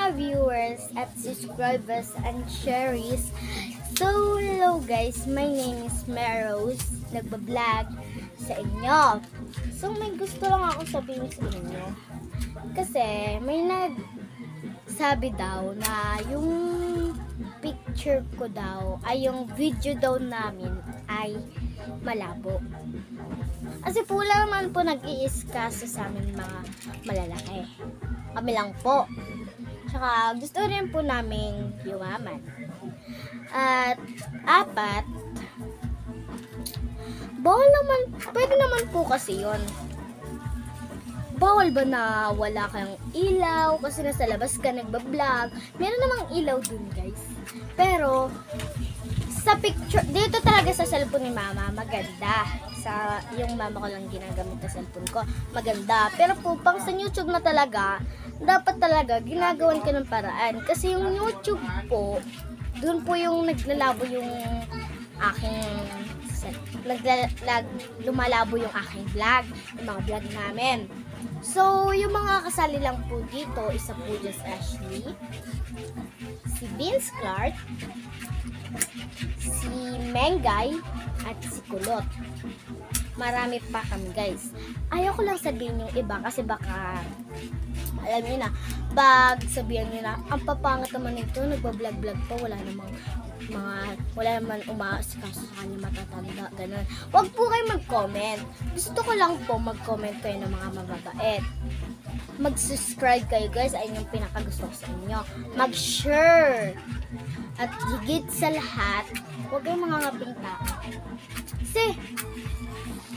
mga viewers at subscribers and shareries. So, hello guys, my name is Meros, nagbablog sa inyo. So, may gusto lang ako sabihin sa inyo. Kasi, may nagsabi daw na yung picture ko daw, ay yung video daw namin ay malabo. Kasi po lang naman po nag-i-iskaso sa amin mga malalaki. Kami lang po. Tsaka gusto rin po namin yumaman. At apat, bawal naman, pwede naman po kasi yon. Bawal ba na wala kang ilaw kasi nasa labas ka nagbablog? Meron namang ilaw dun guys. Pero, sa picture, dito talaga sa cellphone ni mama, maganda. Sa yung mama ko lang ginagamit na cellphone ko, maganda. Pero po, pang sa YouTube na talaga, dapat talaga ginagawan ka ng paraan. Kasi yung YouTube po, dun po yung naglalabo yung aking lumalabo yung aking vlog, yung mga vlog namin. So, yung mga kasali lang po dito, isa po just Ashley, si Vince Clark, si Mengay, at si Kulot. Marami pa kami guys. Ayoko lang sabihin yung iba kasi baka alam niyo na, sabihan niyo na, ang papangat naman nito, nagbablog-vlog pa, wala naman umaasikaso sa kanya matatanda, ganun. Huwag po kayo mag-comment. Gusto ko lang po mag-comment kayo ng mga mababait. Mag-subscribe kayo guys, ayun yung pinakagusto ko sa inyo. Mag-share. At higit sa lahat, huwag kayong mga ngaping tao. Kasi,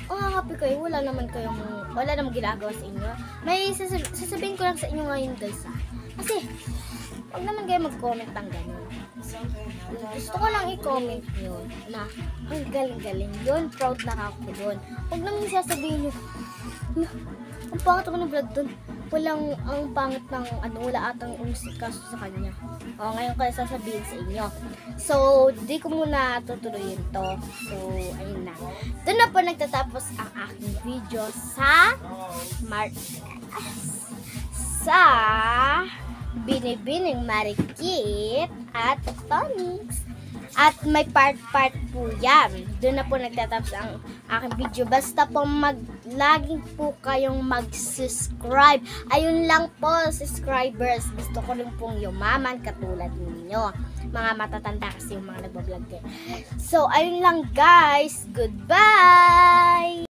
ngapi kayo, wala naman ginagawa sa inyo. May sasabihin ko lang sa inyo ngayon guys Kasi, huwag naman kayo mag-comment ng gano'n. Gusto ko lang i-comment yun na, ang galing-galing yun, proud na ako doon. Huwag naman sasabihin nyo, ang pangit ako ng vlog doon. Ang pangit ng wala atang umusikaso sa kanya. Ngayon ko sasabihin sa inyo. So, di ko muna tutuloyin to. So, ayun na. Doon na po nagtatapos ang aking video sa Binibining Marikit at Tonics. At may part-part po yan. Doon na po nagtatapos ang aking video. Basta po laging po kayong mag-subscribe. Ayun lang po, subscribers. Gusto ko rin pong yumaman katulad ninyo. Mga matatanda kasi yung mga nagbablog kayo. So, ayun lang guys. Goodbye!